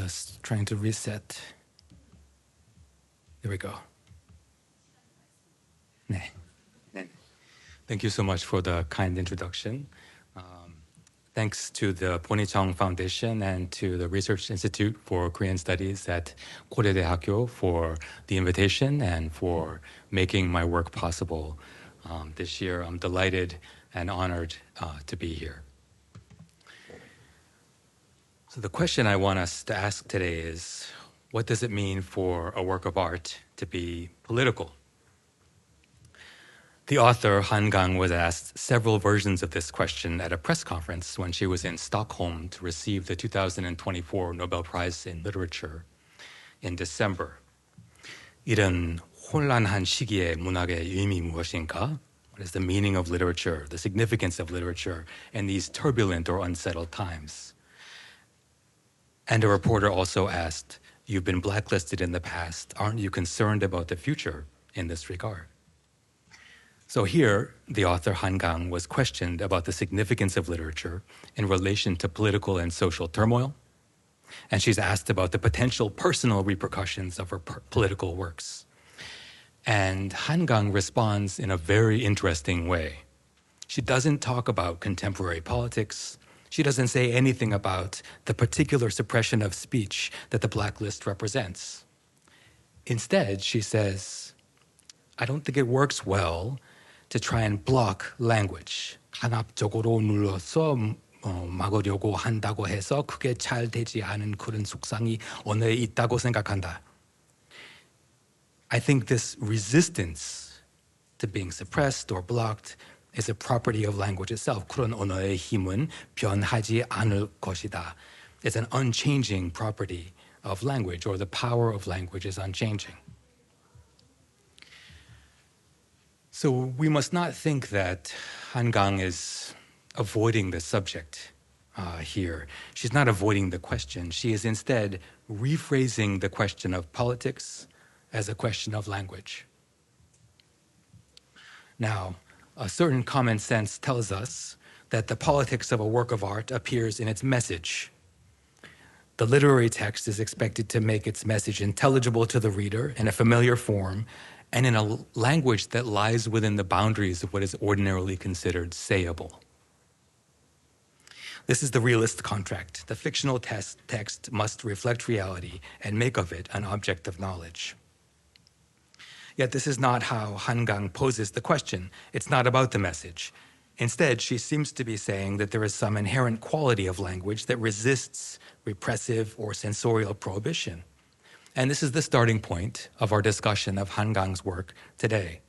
Just trying to reset. There we go. 네. Thank you so much for the kind introduction. Thanks to the 포니정 Foundation and to the Research Institute for Korean Studies at 고려대학교 for the invitation and for making my work possible this year. I'm delighted and honored to be here. So the question I want us to ask today is, what does it mean for a work of art to be political? The author, Hanscom, was asked several versions of this question at a press conference when she was in Stockholm to receive the 2024 Nobel Prize in Literature in December. 이런 혼란한 시기의 문학의 의미 무엇인가? What is the meaning of literature, the significance of literature in these turbulent or unsettled times? And a reporter also asked, you've been blacklisted in the past. Aren't you concerned about the future in this regard? So here, the author Hanscom was questioned about the significance of literature in relation to political and social turmoil, and she's asked about the potential personal repercussions of her political works. And Hanscom responds in a very interesting way. She doesn't talk about contemporary politics. She doesn't say anything about the particular suppression of speech that the blacklist represents. Instead, she says, I don't think it works well to try and block language. 간합적으로 눌러서 막으려고 한다고 해서 그게 잘 되지 않은 그런 속상이 언어에 있다고 생각한다. I think this resistance to being suppressed or blocked is a property of language itself. 그런 언어의 힘은 변하지 않을 것이다. It's an unchanging property of language, or the power of language is unchanging. So we must not think that Hanscom is avoiding the subject here. She's not avoiding the question. She is instead rephrasing the question of politics as a question of language. Now, a certain common sense tells us that the politics of a work of art appears in its message. The literary text is expected to make its message intelligible to the reader in a familiar form and in a language that lies within the boundaries of what is ordinarily considered sayable. This is the realist contract. The fictional text must reflect reality and make of it an object of knowledge. Yet this is not how Hanscom poses the question. It's not about the message. Instead, she seems to be saying that there is some inherent quality of language that resists repressive or censorial prohibition. And this is the starting point of our discussion of Hanscom's work today,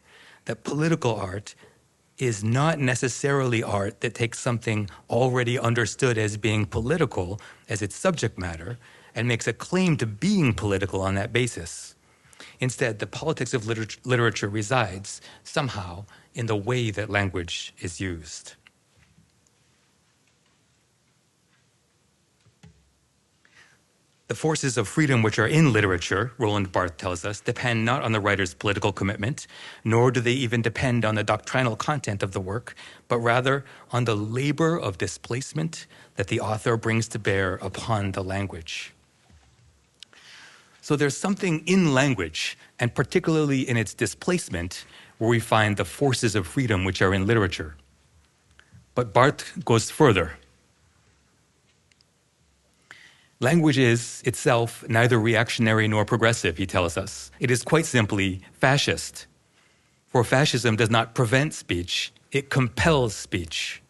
that political art is not necessarily art that takes something already understood as being political as its subject matter and makes a claim to being political on that basis. Instead, the politics of literature resides somehow in the way that language is used. The forces of freedom which are in literature, Roland Barthes tells us, depend not on the writer's political commitment, nor do they even depend on the doctrinal content of the work, but rather on the labor of displacement that the author brings to bear upon the language. So there's something in language, and particularly in its displacement, where we find the forces of freedom which are in literature. But Barthes goes further. Language is itself neither reactionary nor progressive, he tells us. It is quite simply fascist. For fascism does not prevent speech, it compels speech.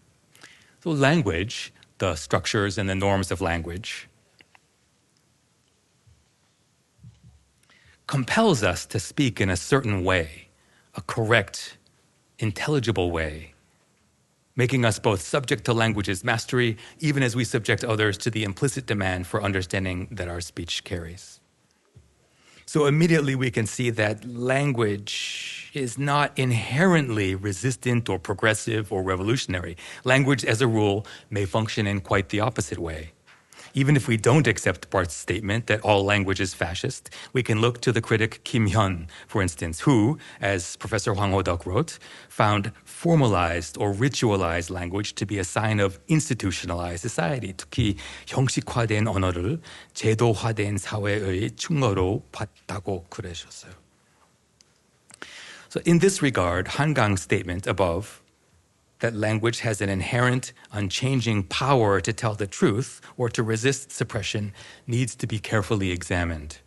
So language, the structures and the norms of language, compels us to speak in a certain way, a correct, intelligible way, making us both subject to language's mastery, even as we subject others to the implicit demand for understanding that our speech carries. So immediately we can see that language is not inherently resistant or progressive or revolutionary. Language, as a rule, may function in quite the opposite way. Even if we don't accept Barth's statement that all language is fascist, we can look to the critic Kim Hyun, for instance, who, as Professor Hwang Ho-deok wrote, found formalized or ritualized language to be a sign of institutionalized society. 특히 형식화된 언어를 제도화된 사회의 충어로 봤다고 그러셨어요. So in this regard, Hankang's statement above, that language has an inherent, unchanging power to tell the truth or to resist suppression, needs to be carefully examined.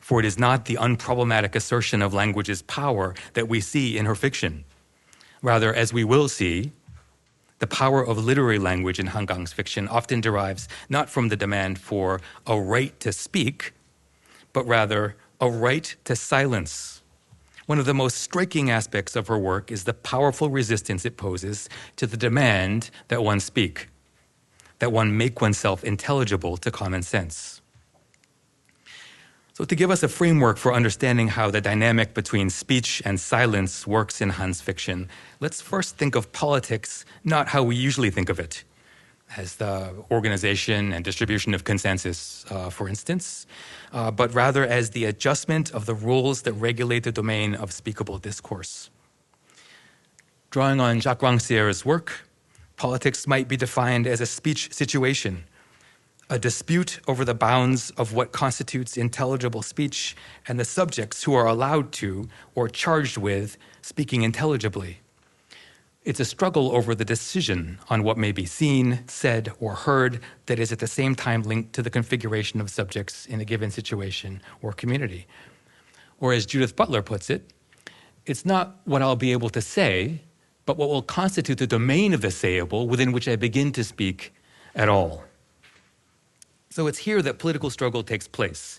For it is not the unproblematic assertion of language's power that we see in her fiction. Rather, as we will see, the power of literary language in Hankang's fiction often derives not from the demand for a right to speak, but rather a right to silence. One of the most striking aspects of her work is the powerful resistance it poses to the demand that one speak, that one make oneself intelligible to common sense. So to give us a framework for understanding how the dynamic between speech and silence works in Han's fiction, let's first think of politics not how we usually think of it, as the organization and distribution of consensus, for instance, but rather as the adjustment of the rules that regulate the domain of speakable discourse. Drawing on Jacques Rancière's work, politics might be defined as a speech situation, a dispute over the bounds of what constitutes intelligible speech and the subjects who are allowed to or charged with speaking intelligibly. It's a struggle over the decision on what may be seen, said, or heard that is at the same time linked to the configuration of subjects in a given situation or community. Or as Judith Butler puts it, it's not what I'll be able to say, but what will constitute the domain of the sayable within which I begin to speak at all. So it's here that political struggle takes place.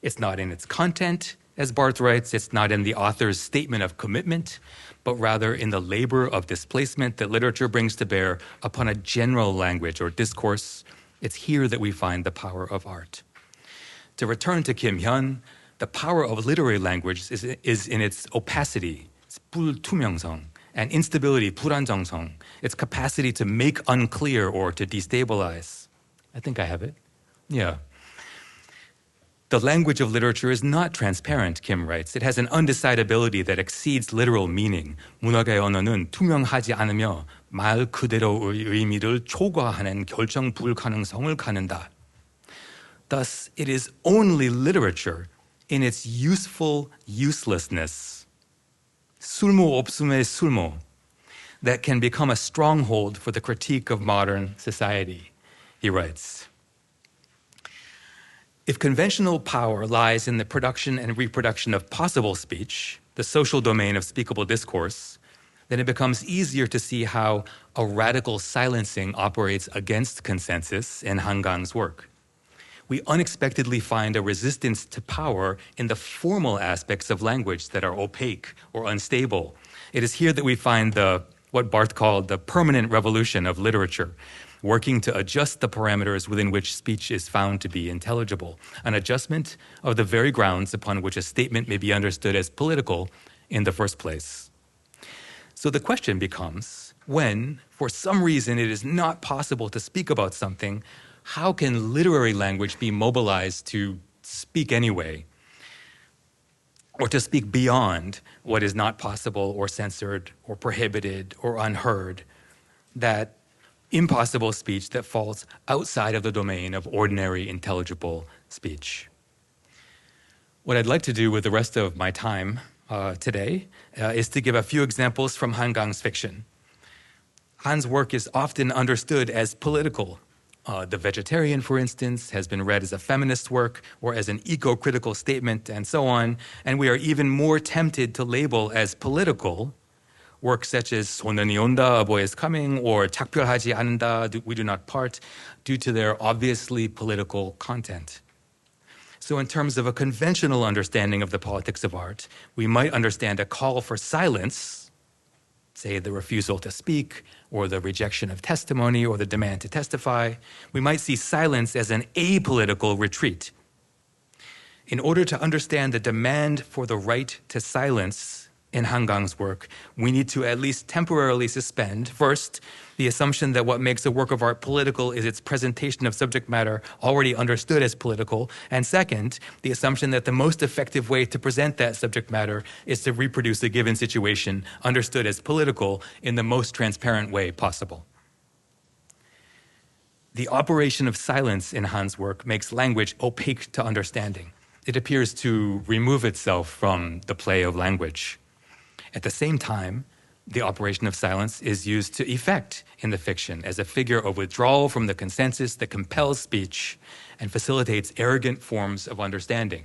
It's not in its content, as Barth writes, it's not in the author's statement of commitment, but rather in the labor of displacement that literature brings to bear upon a general language or discourse. It's here that we find the power of art. To return to Kim Hyun, the power of literary language is in its opacity, its 불투명성, and instability, 불안정성, its capacity to make unclear or to destabilize. I think I have it. Yeah. The language of literature is not transparent, Kim writes. It has an undecidability that exceeds literal meaning. 문학의 언어는 투명하지 않으며 말 그대로의 의미를 초과하는 결정 불가능성을 갖는다. Thus, it is only literature in its useful uselessness, 쓸모 없음의 쓸모, that can become a stronghold for the critique of modern society, he writes. If conventional power lies in the production and reproduction of possible speech, the social domain of speakable discourse, then it becomes easier to see how a radical silencing operates against consensus in Hankang's work. We unexpectedly find a resistance to power in the formal aspects of language that are opaque or unstable. It is here that we find what Barth called the permanent revolution of literature, working to adjust the parameters within which speech is found to be intelligible, an adjustment of the very grounds upon which a statement may be understood as political in the first place. So the question becomes, when, for some reason, it is not possible to speak about something, how can literary language be mobilized to speak anyway, or to speak beyond what is not possible or censored or prohibited or unheard, that impossible speech that falls outside of the domain of ordinary intelligible speech? What I'd like to do with the rest of my time today is to give a few examples from Hankang's fiction. Han's work is often understood as political. The Vegetarian, for instance, has been read as a feminist work or as an eco-critical statement and so on, and we are even more tempted to label as political works such as 소년이 온다, A Boy is Coming, or 작별하지 않는다, We Do Not Part, due to their obviously political content. So in terms of a conventional understanding of the politics of art, we might understand a call for silence, say the refusal to speak, or the rejection of testimony, or the demand to testify. We might see silence as an apolitical retreat. In order to understand the demand for the right to silence in Hanscom's work, we need to at least temporarily suspend, first, the assumption that what makes a work of art political is its presentation of subject matter already understood as political, and second, the assumption that the most effective way to present that subject matter is to reproduce a given situation understood as political in the most transparent way possible. The operation of silence in Han's work makes language opaque to understanding. It appears to remove itself from the play of language. At the same time, the operation of silence is used to effect in the fiction as a figure of withdrawal from the consensus that compels speech and facilitates arrogant forms of understanding.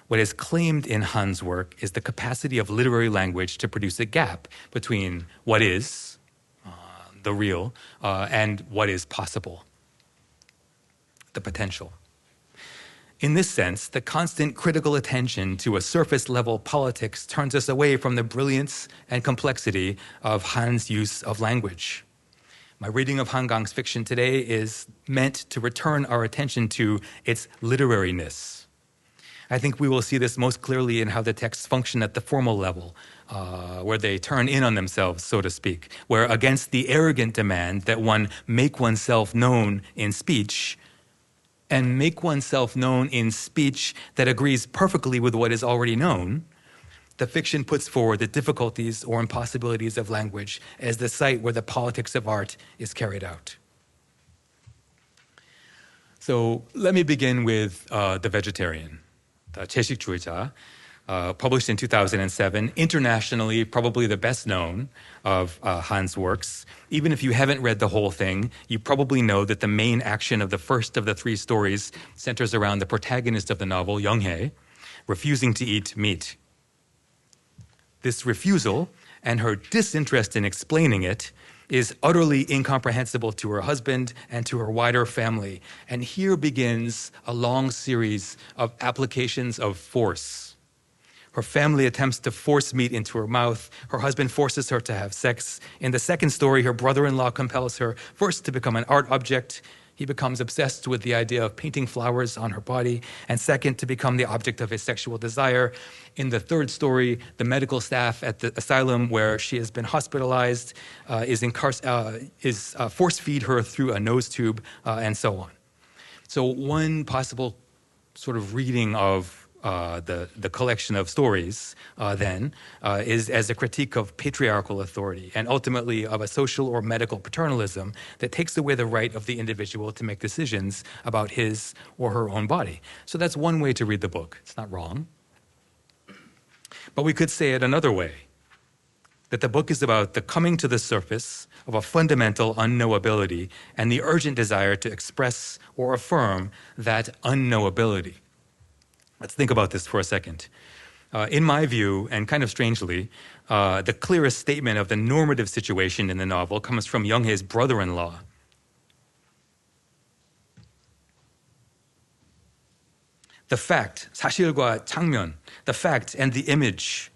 What is claimed in Han's work is the capacity of literary language to produce a gap between what is, the real, and what is possible, the potential. In this sense, the constant critical attention to a surface-level politics turns us away from the brilliance and complexity of Han's use of language. My reading of Hanscom's fiction today is meant to return our attention to its literariness. I think we will see this most clearly in how the texts function at the formal level, where they turn in on themselves, so to speak, where against the arrogant demand that one make oneself known in speech, and make oneself known in speech that agrees perfectly with what is already known, the fiction puts forward the difficulties or impossibilities of language as the site where the politics of art is carried out. So let me begin with The Vegetarian, the 채식주의자, published in 2007, internationally probably the best known of Han's works. Even if you haven't read the whole thing, you probably know that the main action of the first of the three stories centers around the protagonist of the novel, Young-hae, refusing to eat meat. This refusal and her disinterest in explaining it is utterly incomprehensible to her husband and to her wider family. And here begins a long series of applications of force. Her family attempts to force meat into her mouth. Her husband forces her to have sex. In the second story, her brother-in-law compels her first to become an art object. He becomes obsessed with the idea of painting flowers on her body, and second, to become the object of his sexual desire. In the third story, the medical staff at the asylum where she has been hospitalized is force-feed her through a nose tube, and so on. So one possible sort of reading of the collection of stories then is as a critique of patriarchal authority and ultimately of a social or medical paternalism that takes away the right of the individual to make decisions about his or her own body. So that's one way to read the book. It's not wrong. But we could say it another way, that the book is about the coming to the surface of a fundamental unknowability and the urgent desire to express or affirm that unknowability. Let's think about this for a second. In my view, and kind of strangely, the clearest statement of the normative situation in the novel comes from Young-hae's brother-in-law. The fact, 사실과 장면, the fact and the image,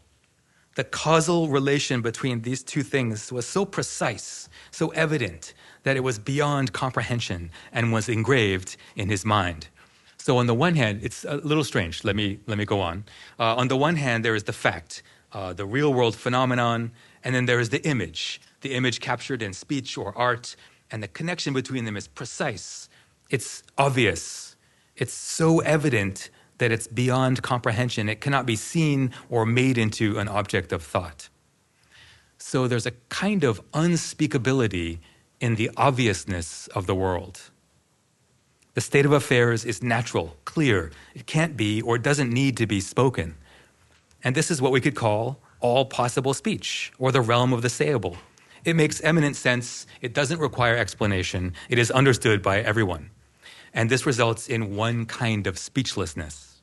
the causal relation between these two things was so precise, so evident, that it was beyond comprehension and was engraved in his mind. So on the one hand, it's a little strange. Let me go on. On the one hand, there is the fact, the real world phenomenon, and then there is the image captured in speech or art, and the connection between them is precise. It's obvious. It's so evident that it's beyond comprehension. It cannot be seen or made into an object of thought. So there's a kind of unspeakability in the obviousness of the world. The state of affairs is natural, clear. It can't be or doesn't need to be spoken. And this is what we could call all possible speech, or the realm of the sayable. It makes eminent sense. It doesn't require explanation. It is understood by everyone. And this results in one kind of speechlessness.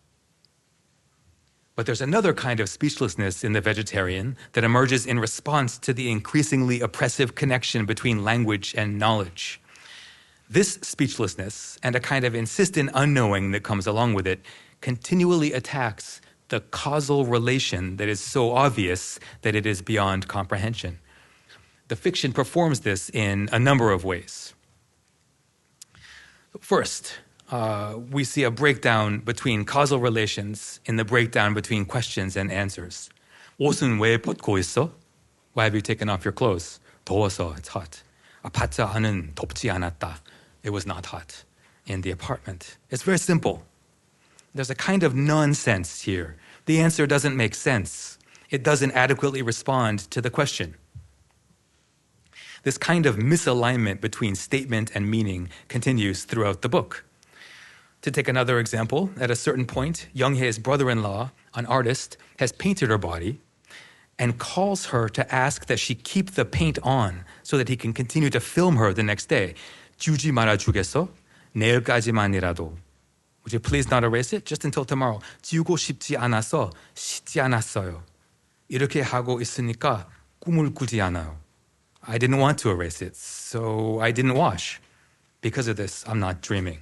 But there's another kind of speechlessness in The Vegetarian that emerges in response to the increasingly oppressive connection between language and knowledge. This speechlessness and a kind of insistent unknowing that comes along with it continually attacks the causal relation that is so obvious that it is beyond comprehension. The fiction performs this in a number of ways. First, we see a breakdown between causal relations in the breakdown between questions and answers. 옷은 왜 벗고 있어? Why have you taken off your clothes? 더워서, it's hot. 아파트 안은 덥지 않았다. It was not hot in the apartment. It's very simple. There's a kind of nonsense here. The answer doesn't make sense. It doesn't adequately respond to the question. This kind of misalignment between statement and meaning continues throughout the book. To take another example, at a certain point, Young-hae's brother-in-law, an artist, has painted her body and calls her to ask that she keep the paint on so that he can continue to film her the next day. 지우지 말아주겠어? 내일까지만이라도. Would you please not erase it? Just until tomorrow. 지우고 싶지 않아서 씻지 않았어요. 이렇게 하고 있으니까 꿈을 꾸지 않아요. I didn't want to erase it, so I didn't wash. Because of this, I'm not dreaming.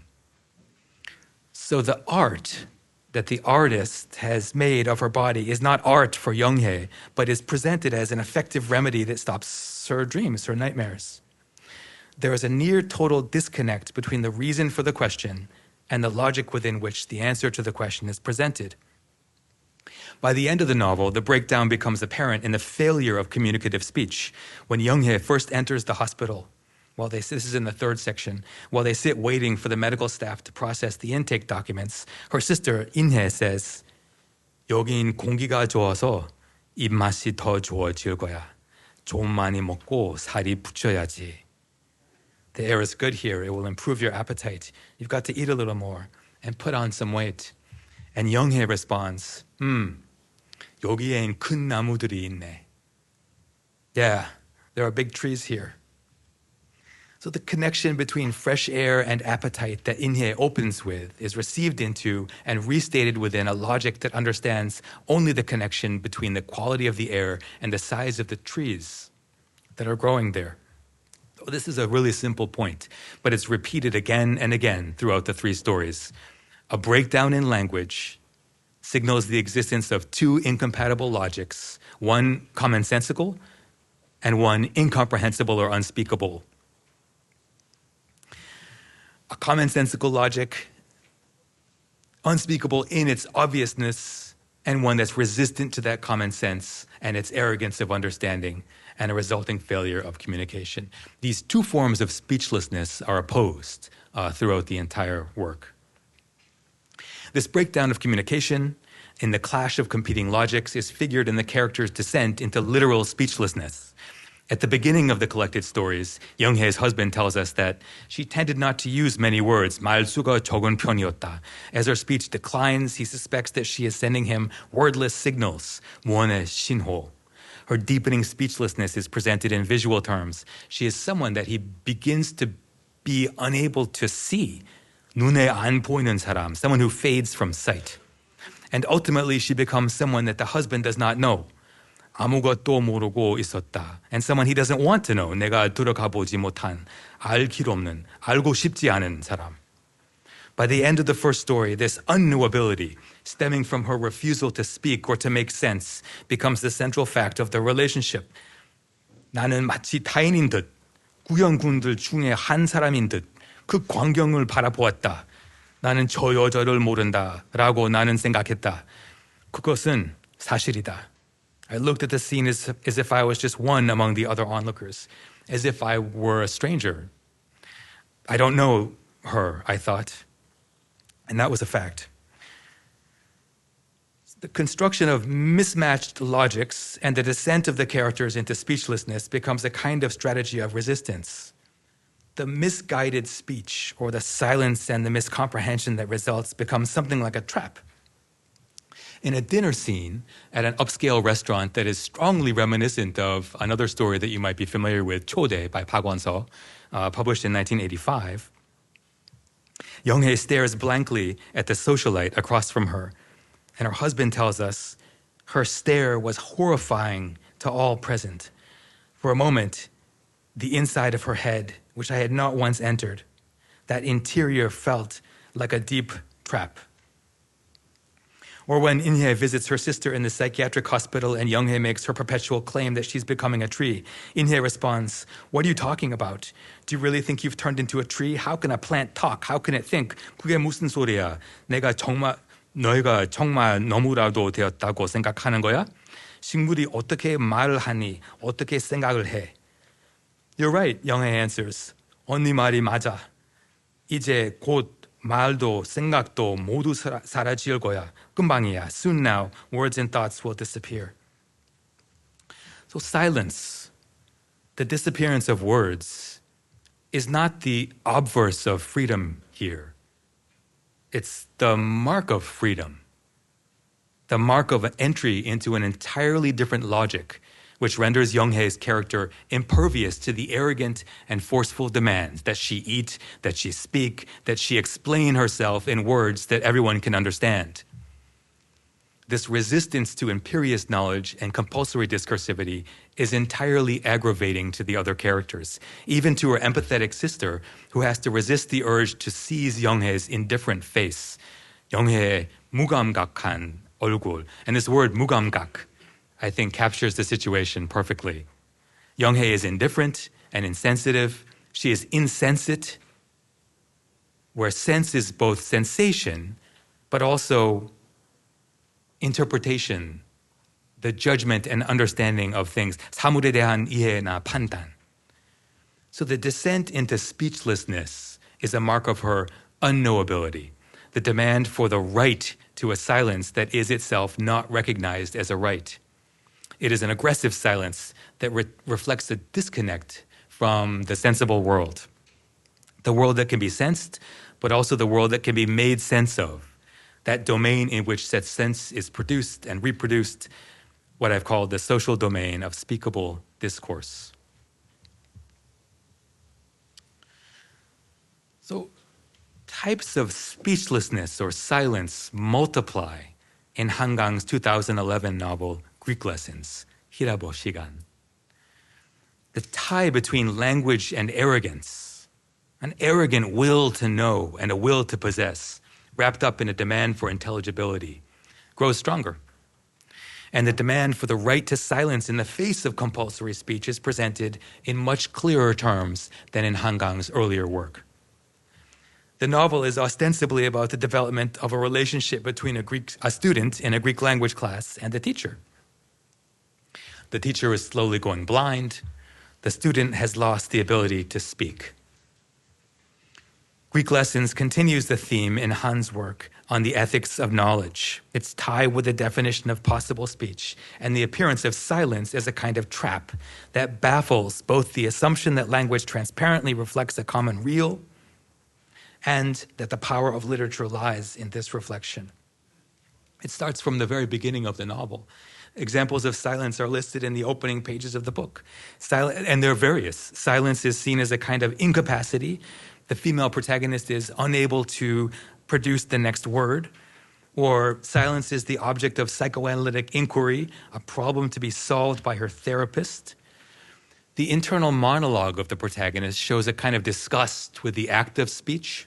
So the art that the artist has made of her body is not art for Young-hae, but is presented as an effective remedy that stops her dreams, her nightmares. There is a near total disconnect between the reason for the question and the logic within which the answer to the question is presented. By the end of the novel, the breakdown becomes apparent in the failure of communicative speech. When Young-hae first enters the hospital, this is in the third section, while they sit waiting for the medical staff to process the intake documents, her sister, In-hae, says, 여긴 공기가 좋아서 입맛이 더 좋아질 거야. 좀 많이 먹고 살이 붙여야지. The air is good here. It will improve your appetite. You've got to eat a little more and put on some weight. And Young-hae responds, 여기엔 큰 나무들이 있네. Yeah, there are big trees here. So the connection between fresh air and appetite that In-hae opens with is received into and restated within a logic that understands only the connection between the quality of the air and the size of the trees that are growing there. This is a really simple point, but it's repeated again and again throughout the three stories. A breakdown in language signals the existence of two incompatible logics, one commonsensical and one incomprehensible or unspeakable. A commonsensical logic, unspeakable in its obviousness, and one that's resistant to that common sense and its arrogance of understanding and a resulting failure of communication. These two forms of speechlessness are opposed throughout the entire work. This breakdown of communication in the clash of competing logics is figured in the character's descent into literal speechlessness. At the beginning of the collected stories, Young-hae's husband tells us that she tended not to use many words, 말수가 적은 편이었다. As her speech declines, he suspects that she is sending him wordless signals, 무언의 신호. Her deepening speechlessness is presented in visual terms. She is someone that he begins to be unable to see. 눈에 안 보이는 사람, someone who fades from sight. And ultimately, she becomes someone that the husband does not know. 아무것도 모르고 있었다. And someone he doesn't want to know. 내가 들어가 보지 못한, 알 길 없는, 알고 싶지 않은 사람. By the end of the first story, this unknowability, stemming from her refusal to speak or to make sense, becomes the central fact of the relationship. 나는 마치 타인인 듯, 구경꾼들 중에 한 사람인 듯, 그 광경을 바라보았다. 나는 저 여자를 모른다라고 나는 생각했다. 그것은 사실이다. I looked at the scene as if I was just one among the other onlookers, as if I were a stranger. I don't know her, I thought. And that was a fact. The construction of mismatched logics and the descent of the characters into speechlessness becomes a kind of strategy of resistance. The misguided speech or the silence and the miscomprehension that results becomes something like a trap. In a dinner scene at an upscale restaurant that is strongly reminiscent of another story that you might be familiar with, 초대 by Park Won-seo, published in 1985, Young-hae stares blankly at the socialite across from her, and her husband tells us her stare was horrifying to all present. For a moment, the inside of her head, which I had not once entered, that interior felt like a deep trap. Or when In-hae visits her sister in the psychiatric hospital and Young-hae makes her perpetual claim that she's becoming a tree, In-hae responds, "What are you talking about? Do you really think you've turned into a tree? How can a plant talk? How can it think? 그게 무슨 소리야? 너희가 정말 너무라도 되었다고 생각하는 거야?" 식물이 어떻게 말을 하니, 어떻게 생각을 해? You're right, 영애 answers. 언니 말이 맞아. 이제 곧 말도 생각도 모두 사라질 거야. 금방이야. Soon now, words and thoughts will disappear. So silence, the disappearance of words, is not the obverse of freedom here. It's the mark of freedom, the mark of an entry into an entirely different logic, which renders Young-hae's character impervious to the arrogant and forceful demands that she eat, that she speak, that she explain herself in words that everyone can understand. This resistance to imperious knowledge and compulsory discursivity is entirely aggravating to the other characters, even to her empathetic sister, who has to resist the urge to seize Young-hae's indifferent face. Young-hae의 무감각한 얼굴. And this word 무감각, I think, captures the situation perfectly. Young-hae is indifferent and insensitive. She is insensate, where sense is both sensation, but also interpretation, the judgment and understanding of things. 사물에 대한 이해나 판단. So the descent into speechlessness is a mark of her unknowability, the demand for the right to a silence that is itself not recognized as a right. It is an aggressive silence that reflects a disconnect from the sensible world, the world that can be sensed, but also the world that can be made sense of, that domain in which such sense is produced and reproduced, what I've called the social domain of speakable discourse. So types of speechlessness or silence multiply in 한강's 2011 novel, Greek Lessons, 히라보 시간. The tie between language and arrogance, an arrogant will to know and a will to possess, wrapped up in a demand for intelligibility, grows stronger. And the demand for the right to silence in the face of compulsory speech is presented in much clearer terms than in Hangang's earlier work. The novel is ostensibly about the development of a relationship between a student in a Greek language class and a teacher. The teacher is slowly going blind. The student has lost the ability to speak. Greek Lessons continues the theme in Han's work on the ethics of knowledge, its tie with the definition of possible speech, and the appearance of silence as a kind of trap that baffles both the assumption that language transparently reflects a common real and that the power of literature lies in this reflection. It starts from the very beginning of the novel. Examples of silence are listed in the opening pages of the book. And they're various. Silence is seen as a kind of incapacity. The female protagonist is unable to produce the next word, or silence is the object of psychoanalytic inquiry, a problem to be solved by her therapist. The internal monologue of the protagonist shows a kind of disgust with the act of speech.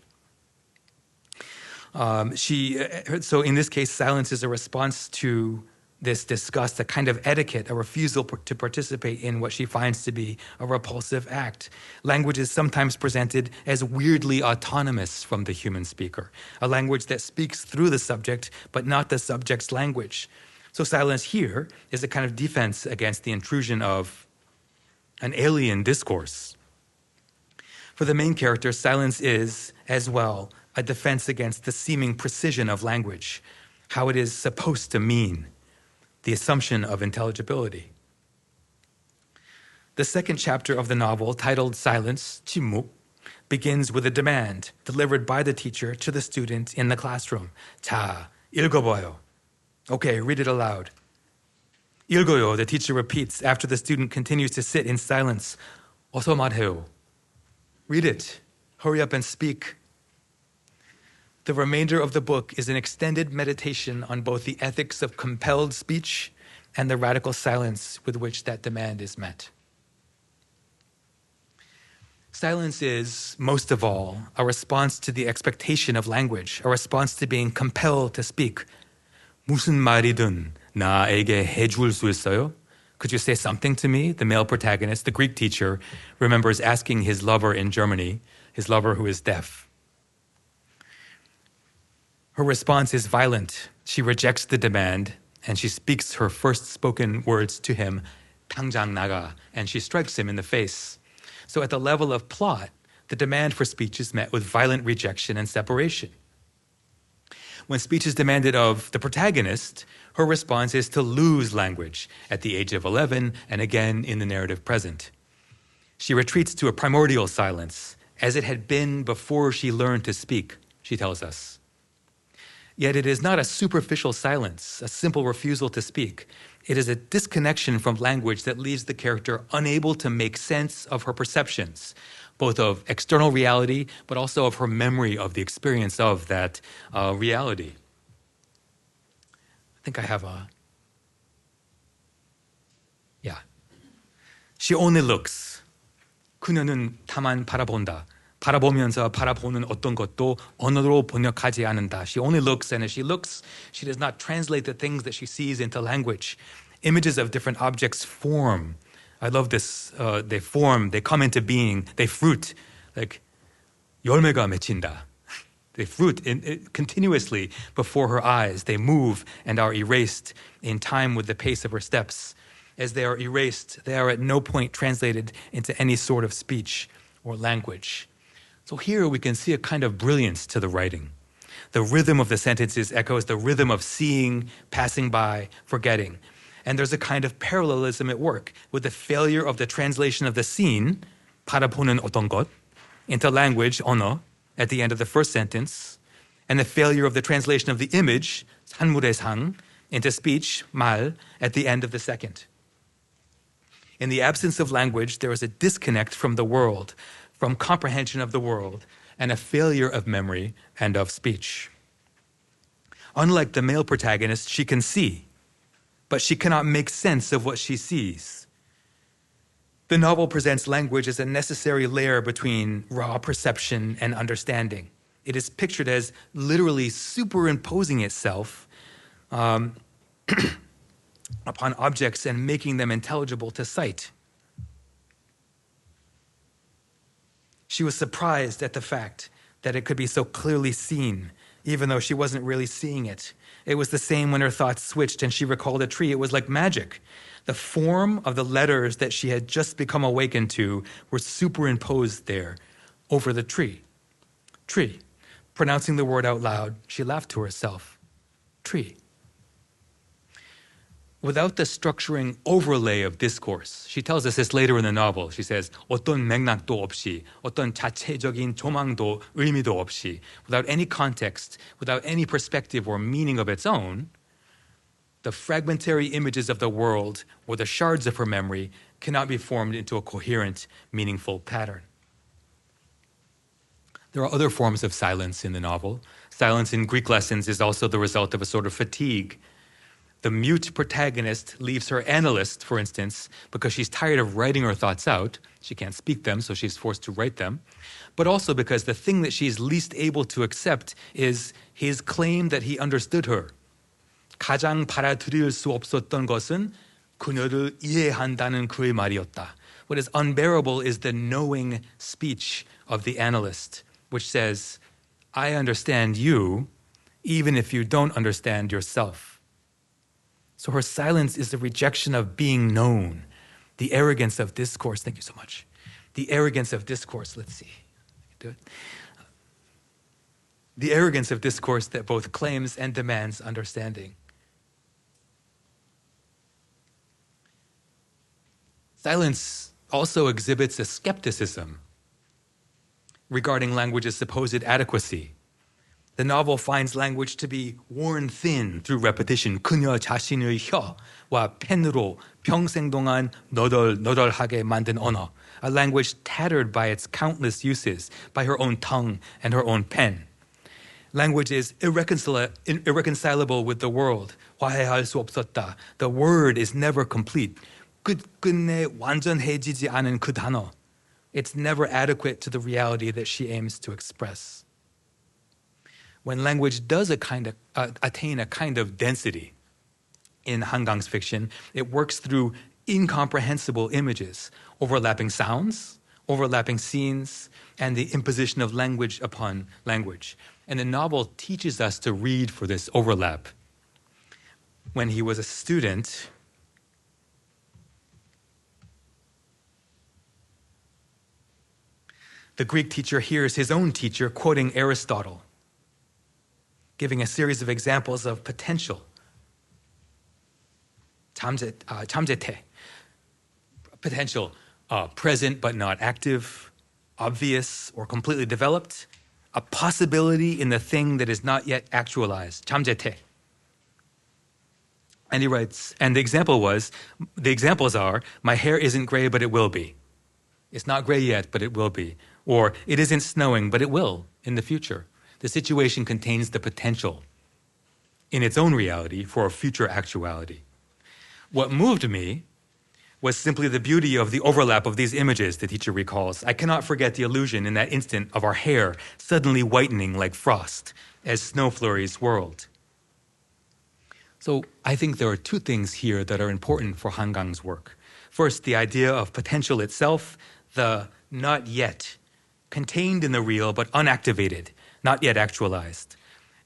So in this case, silence is a response to this disgust, a kind of etiquette, a refusal to participate in what she finds to be a repulsive act. Language is sometimes presented as weirdly autonomous from the human speaker, a language that speaks through the subject, but not the subject's language. So silence here is a kind of defense against the intrusion of an alien discourse. For the main character, silence is, as well, a defense against the seeming precision of language, how it is supposed to mean, the assumption of intelligibility. The second chapter of the novel, titled Silence, 침묵, begins with a demand delivered by the teacher to the student in the classroom. 자, 읽어봐요. Okay, read it aloud. 읽어요, the teacher repeats after the student continues to sit in silence. 어서 말해요. Read it. Hurry up and speak. The remainder of the book is an extended meditation on both the ethics of compelled speech and the radical silence with which that demand is met. Silence is, most of all, a response to the expectation of language, a response to being compelled to speak. 무슨 말이든 나에게 해줄 수 있어요? Could you say something to me? The male protagonist, the Greek teacher, remembers asking his lover in Germany, his lover who is deaf. Her response is violent. She rejects the demand and she speaks her first spoken words to him, 당장 나가, and she strikes him in the face. So at the level of plot, the demand for speech is met with violent rejection and separation. When speech is demanded of the protagonist, her response is to lose language at the age of 11 and again in the narrative present. She retreats to a primordial silence, as it had been before she learned to speak, she tells us. Yet it is not a superficial silence, a simple refusal to speak. It is a disconnection from language that leaves the character unable to make sense of her perceptions, both of external reality, but also of her memory of the experience of that reality. I think I have a... Yeah. She only looks. 그녀는 다만 바라본다. 바라보면서 바라보는 어떤 것도 언어로 번역하지 않는다. She only looks, and as she looks, she does not translate the things that she sees into language. Images of different objects form. I love this. They form, they come into being, they fruit. Like 열매가 맺힌다. They fruit continuously before her eyes. They move and are erased in time with the pace of her steps. As they are erased, they are at no point translated into any sort of speech or language. So here we can see a kind of brilliance to the writing. The rhythm of the sentences echoes the rhythm of seeing, passing by, forgetting. And there's a kind of parallelism at work with the failure of the translation of the scene, 바라보는 어떤 것, into language, 언어, at the end of the first sentence, and the failure of the translation of the image, 산물의 상, into speech, 말, at the end of the second. In the absence of language, there is a disconnect from the world, from comprehension of the world, and a failure of memory and of speech. Unlike the male protagonist, she can see, but she cannot make sense of what she sees. The novel presents language as a necessary layer between raw perception and understanding. It is pictured as literally superimposing itself upon objects and making them intelligible to sight. She was surprised at the fact that it could be so clearly seen, even though she wasn't really seeing it. It was the same when her thoughts switched and she recalled a tree. It was like magic. The form of the letters that she had just become awakened to were superimposed there over the tree. Tree. Pronouncing the word out loud, she laughed to herself. Tree. Without the structuring overlay of discourse, she tells us this later in the novel. She says, 어떤 맥락도 없이, 어떤 자체적인 조망도 의미도 없이, without any context, without any perspective or meaning of its own, the fragmentary images of the world or the shards of her memory cannot be formed into a coherent, meaningful pattern. There are other forms of silence in the novel. Silence in Greek lessons is also the result of a sort of fatigue. The mute protagonist leaves her analyst, for instance, because she's tired of writing her thoughts out. She can't speak them, so she's forced to write them. But also because the thing that she's least able to accept is his claim that he understood her. 가장 받아들일 수 없었던 것은 그녀를 이해한다는 그의 말이었다. What is unbearable is the knowing speech of the analyst, which says, I understand you, even if you don't understand yourself. So her silence is the rejection of being known, the arrogance of discourse. Thank you so much. The arrogance of discourse. Let's see. Do it. The arrogance of discourse that both claims and demands understanding. Silence also exhibits a skepticism regarding language's supposed adequacy. The novel finds language to be worn thin through repetition. 그녀 자신의 혀와 펜으로 평생 동안 너덜너덜하게 만든 언어. A language tattered by its countless uses, by her own tongue and her own pen. Language is irreconcilable with the world. 화해할 수 없었다. The word is never complete. 끝끝내 완전해지지 않은 그 단어. It's never adequate to the reality that she aims to express. When language does attain a kind of density in Hangang's fiction, it works through incomprehensible images, overlapping sounds, overlapping scenes, and the imposition of language upon language. And the novel teaches us to read for this overlap. when he was a student, the Greek teacher hears his own teacher quoting Aristotle, giving a series of examples of potential. 잠재태, potential, present but not active, obvious or completely developed, a possibility in the thing that is not yet actualized. 잠재태. And he writes, and the examples are, my hair isn't gray, but it will be. It's not gray yet, but it will be. Or it isn't snowing, but it will in the future. The situation contains the potential in its own reality for a future actuality. What moved me was simply the beauty of the overlap of these images, the teacher recalls. I cannot forget the illusion in that instant of our hair suddenly whitening like frost as snow flurries whirled. So I think there are two things here that are important for Hankang's work. First, the idea of potential itself, the not yet, contained in the real but unactivated, not yet actualized.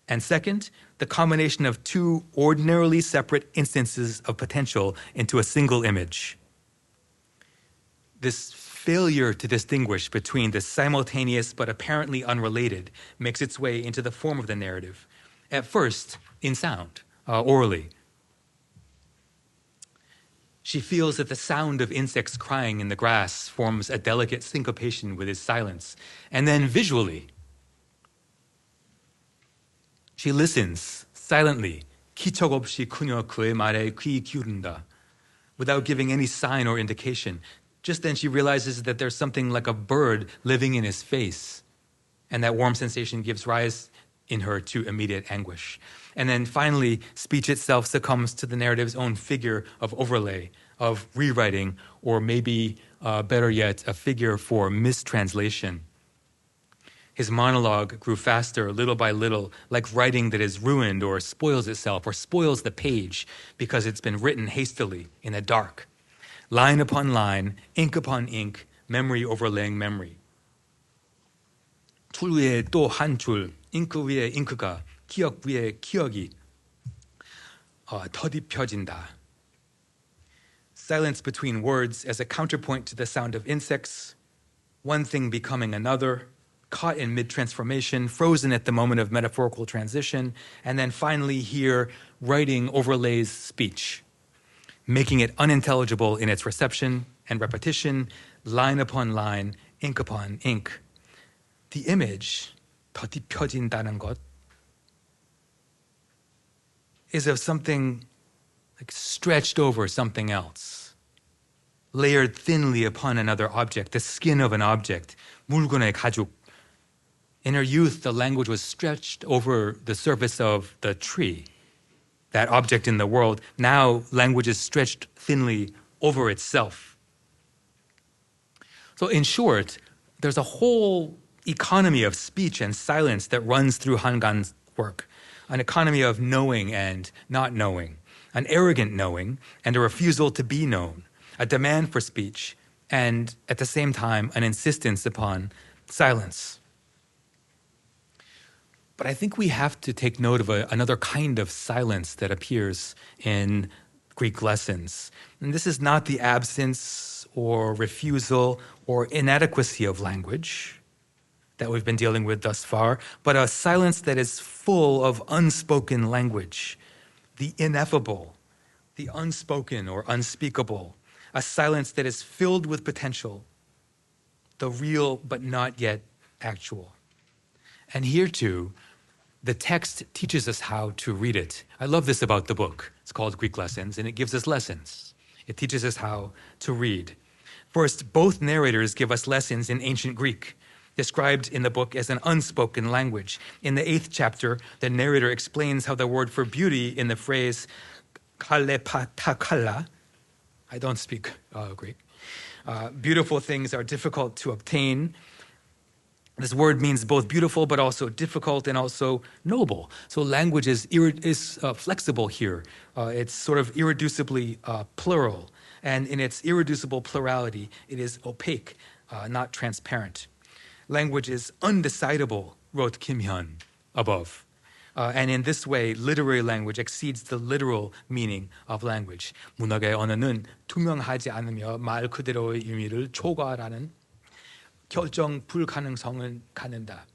And second, the combination of two ordinarily separate instances of potential into a single image. This failure to distinguish between the simultaneous but apparently unrelated makes its way into the form of the narrative, at first in sound, orally. She feels that the sound of insects crying in the grass forms a delicate syncopation with his silence. And then visually, she listens silently, 기척 없이 그녀 그의 말에 귀 기울인다, without giving any sign or indication. Just then she realizes that there's something like a bird living in his face, and that warm sensation gives rise in her to immediate anguish. And then finally, speech itself succumbs to the narrative's own figure of overlay, of rewriting, or maybe better yet, a figure for mistranslation. His monologue grew faster, little by little, like writing that is ruined or spoils itself or spoils the page because it's been written hastily in the dark. Line upon line, ink upon ink, memory overlaying memory. 줄 위에 또 한 줄, 잉크 위에 잉크가, 기억 위에 기억이 더딥혀진다. Silence between words as a counterpoint to the sound of insects, one thing becoming another, caught in mid-transformation, frozen at the moment of metaphorical transition, and then finally here, writing overlays speech, making it unintelligible in its reception and repetition, line upon line, ink upon ink. The image, 더딥혀진다는 것, is of something like stretched over something else, layered thinly upon another object, the skin of an object, 물건의 가죽. In her youth, the language was stretched over the surface of the tree, that object in the world. Now, language is stretched thinly over itself. So in short, there's a whole economy of speech and silence that runs through Hankang's work, an economy of knowing and not knowing, an arrogant knowing and a refusal to be known, a demand for speech, and at the same time, an insistence upon silence. But I think we have to take note of another kind of silence that appears in Greek lessons. And this is not the absence or refusal or inadequacy of language that we've been dealing with thus far, but a silence that is full of unspoken language, the ineffable, the unspoken or unspeakable, a silence that is filled with potential, the real but not yet actual. And here too, the text teaches us how to read it. I love this about the book. It's called Greek Lessons, and it gives us lessons. It teaches us how to read. First, both narrators give us lessons in ancient Greek, described in the book as an unspoken language. In the 8th chapter, the narrator explains how the word for beauty in the phrase kallepata, I don't speak Greek, beautiful things are difficult to obtain. This word means both beautiful but also difficult and also noble. So language is flexible here. It's sort of irreducibly plural. And in its irreducible plurality, it is opaque, not transparent. Language is undecidable, wrote Kim Hyun above. And in this way, literary language exceeds the literal meaning of language. 문학의 언어는 투명하지 않으며 말 그대로의 의미를 초과하라는 결정 불가능성을 갖는다.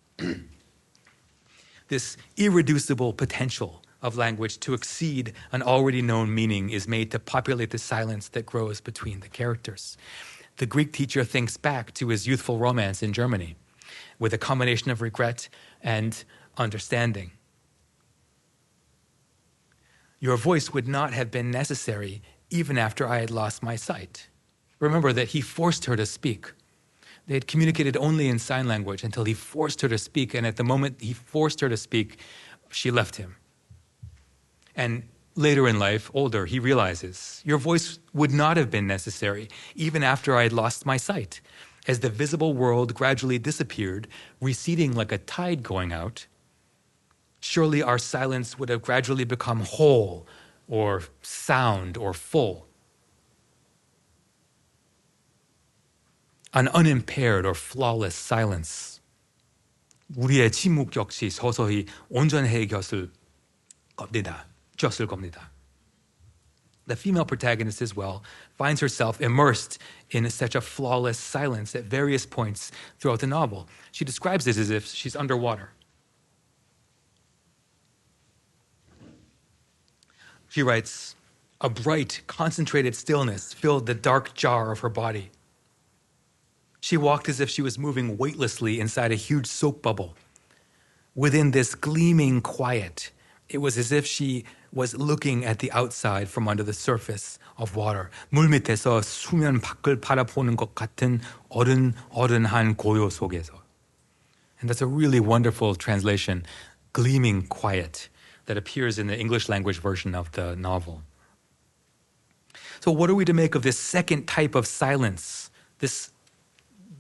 This irreducible potential of language to exceed an already known meaning is made to populate the silence that grows between the characters. The Greek teacher thinks back to his youthful romance in Germany with a combination of regret and understanding. Your voice would not have been necessary even after I had lost my sight. Remember that he forced her to speak. They had communicated only in sign language until he forced her to speak, and at the moment he forced her to speak, she left him. And later in life, older, he realizes, your voice would not have been necessary even after I had lost my sight. As the visible world gradually disappeared, receding like a tide going out, surely our silence would have gradually become whole or sound or full. An unimpaired or flawless silence. 우리의 침묵 역시 서서히 온전해졌을 겁니다. The female protagonist as well finds herself immersed in such a flawless silence at various points throughout the novel. She describes it as if she's underwater. She writes, a bright, concentrated stillness filled the dark jar of her body. She walked as if she was moving weightlessly inside a huge soap bubble. Within this gleaming quiet, it was as if she was looking at the outside from under the surface of water. 물 밑에서 수면 밖을 바라보는 것 같은 어른한 고요 속에서. And that's a really wonderful translation, gleaming quiet, that appears in the English language version of the novel. So what are we to make of this second type of silence, this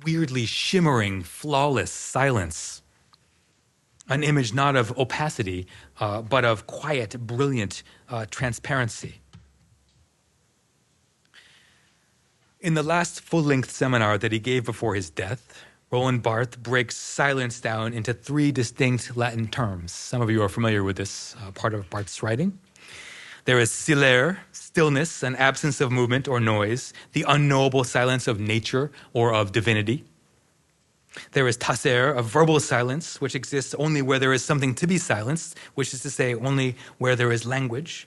weirdly shimmering, flawless silence? An image not of opacity, but of quiet, brilliant transparency. In the last full-length seminar that he gave before his death, Roland Barthes breaks silence down into three distinct Latin terms. Some of you are familiar with this part of Barthes' writing. There is silere, stillness, an absence of movement or noise, the unknowable silence of nature or of divinity. There is tacer, a verbal silence, which exists only where there is something to be silenced, which is to say, only where there is language.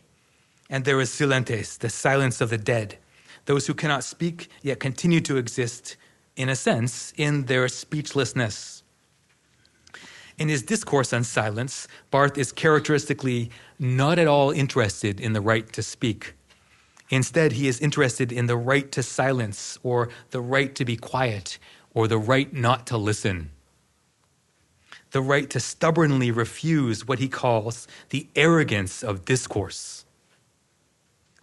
And there is silentes, the silence of the dead, those who cannot speak yet continue to exist, in a sense, in their speechlessness. In his discourse on silence, Barthes is characteristically not at all interested in the right to speak. Instead, he is interested in the right to silence, or the right to be quiet, or the right not to listen. The right to stubbornly refuse what he calls the arrogance of discourse.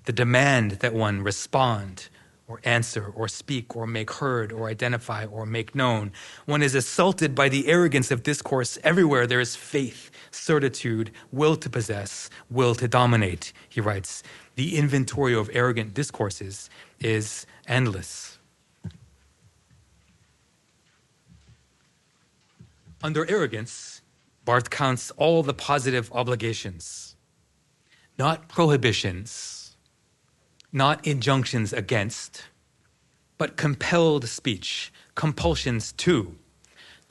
The demand that one respond, or answer, or speak, or make heard, or identify, or make known. One is assaulted by the arrogance of discourse everywhere there is faith, certitude, will to possess, will to dominate, he writes. The inventory of arrogant discourses is endless. Under arrogance, Barthes counts all the positive obligations, not prohibitions, not injunctions against, but compelled speech, compulsions to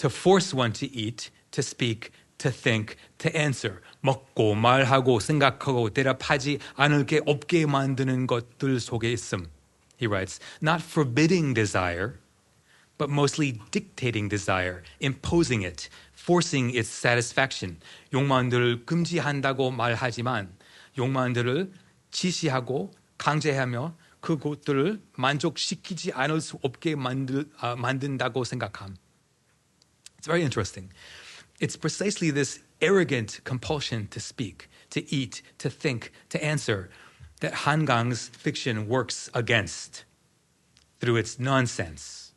force one to eat, to speak, to think, to answer. 먹고 말하고 생각하고 대답하지 않을 게 없게 만드는 것들 속에 있음. He writes, not forbidding desire, but mostly dictating desire, imposing it, forcing its satisfaction. 욕망들을 금지한다고 말하지만 욕망들을 지시하고 강제하며 그것들을 만족시키지 않을 수 없게 만든다고 생각함. It's very interesting. It's precisely this arrogant compulsion to speak, to eat, to think, to answer that Hankang's fiction works against through its nonsense,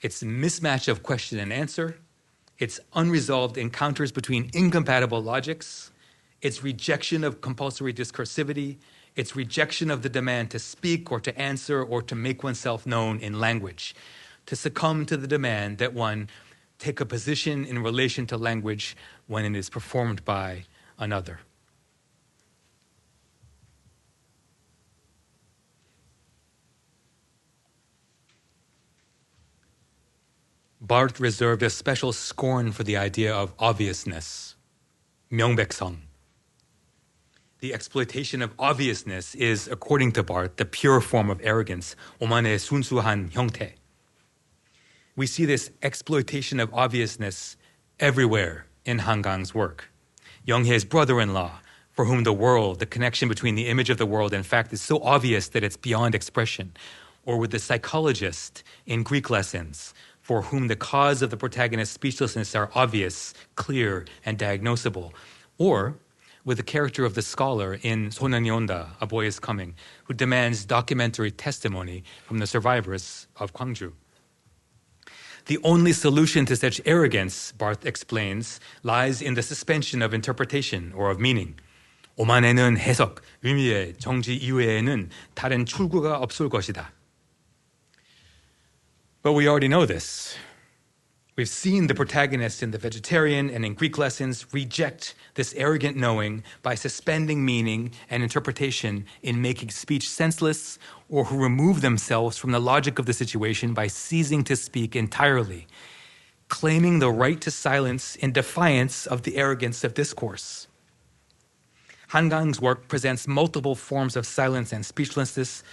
its mismatch of question and answer, its unresolved encounters between incompatible logics, its rejection of compulsory discursivity, its rejection of the demand to speak or to answer or to make oneself known in language, to succumb to the demand that one take a position in relation to language when it is performed by another. Barth reserved a special scorn for the idea of obviousness, 명백성. The exploitation of obviousness is, according to Barth, the pure form of arrogance, 오만의 순수한 형태. We see this exploitation of obviousness everywhere in Hangang's work. Younghae's brother-in-law, for whom the world, the connection between the image of the world and fact is so obvious that it's beyond expression, or with the psychologist in Greek lessons, for whom the cause of the protagonist's speechlessness are obvious, clear, and diagnosable, or with the character of the scholar in 소년이 A Boy is Coming, who demands documentary testimony from the survivors of Gwangju. The only solution to such arrogance, Barth explains, lies in the suspension of interpretation or of meaning. 오만에는 해석, 의미의 정지 이외에는 다른 출구가 없을 것이다. But we already know this. We've seen the protagonists in The Vegetarian and in Greek lessons reject this arrogant knowing by suspending meaning and interpretation in making speech senseless, or who remove themselves from the logic of the situation by ceasing to speak entirely, claiming the right to silence in defiance of the arrogance of discourse. Hangang's work presents multiple forms of silence and speechlessness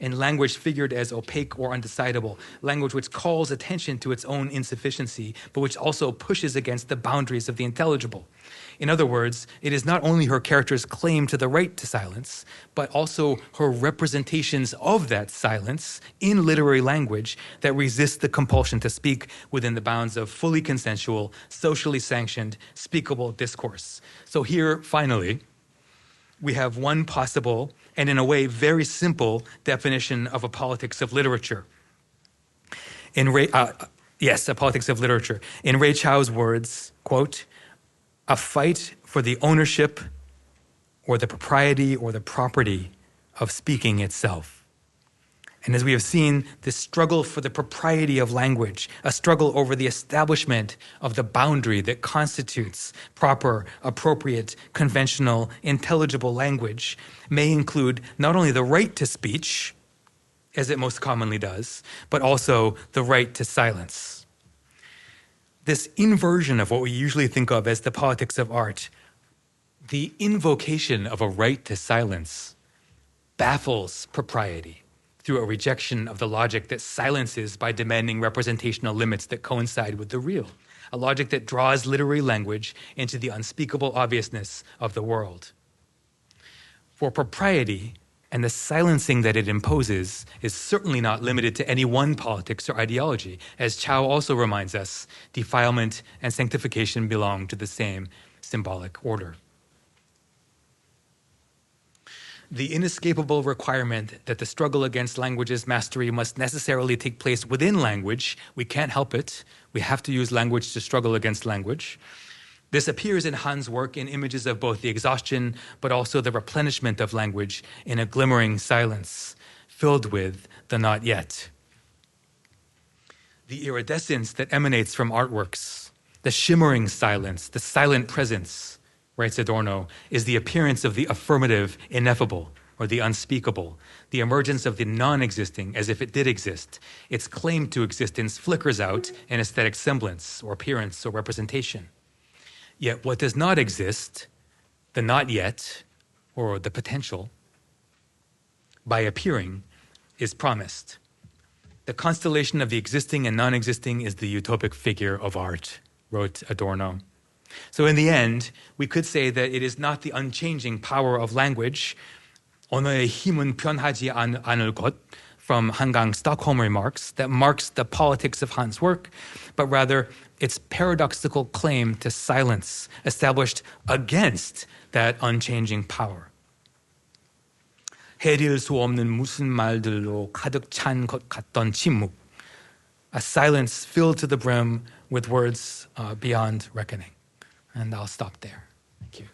in language figured as opaque or undecidable, language which calls attention to its own insufficiency, but which also pushes against the boundaries of the intelligible. In other words, it is not only her character's claim to the right to silence, but also her representations of that silence in literary language that resist the compulsion to speak within the bounds of fully consensual, socially sanctioned, speakable discourse. So here, finally, we have one possible and in a way very simple definition of a politics of literature. A politics of literature. In Ray Chow's words, quote, a fight for the ownership or the propriety or the property of speaking itself. And as we have seen, this struggle for the propriety of language, a struggle over the establishment of the boundary that constitutes proper, appropriate, conventional, intelligible language, may include not only the right to speech, as it most commonly does, but also the right to silence. This inversion of what we usually think of as the politics of art, the invocation of a right to silence, baffles propriety through a rejection of the logic that silences by demanding representational limits that coincide with the real, a logic that draws literary language into the unspeakable obviousness of the world. For propriety and the silencing that it imposes is certainly not limited to any one politics or ideology. As Chow also reminds us, defilement and sanctification belong to the same symbolic order. The inescapable requirement that the struggle against language's mastery must necessarily take place within language, we can't help it. We have to use language to struggle against language. This appears in Han's work in images of both the exhaustion but also the replenishment of language in a glimmering silence filled with the not yet. The iridescence that emanates from artworks, the shimmering silence, the silent presence, writes Adorno, is the appearance of the affirmative ineffable or the unspeakable, the emergence of the non-existing as if it did exist. Its claim to existence flickers out in aesthetic semblance or appearance or representation. Yet what does not exist, the not yet, or the potential, by appearing, is promised. The constellation of the existing and non-existing is the utopic figure of art, wrote Adorno. So in the end, we could say that it is not the unchanging power of language, 언어의 힘은 변하지 않을 것, from Hangang's Stockholm remarks, that marks the politics of Han's work, but rather its paradoxical claim to silence, established against that unchanging power. 해릴 수 없는 무슨 말들로 가득 찬 것 같던 침묵, a silence filled to the brim with words beyond reckoning. And I'll stop there. Thank you.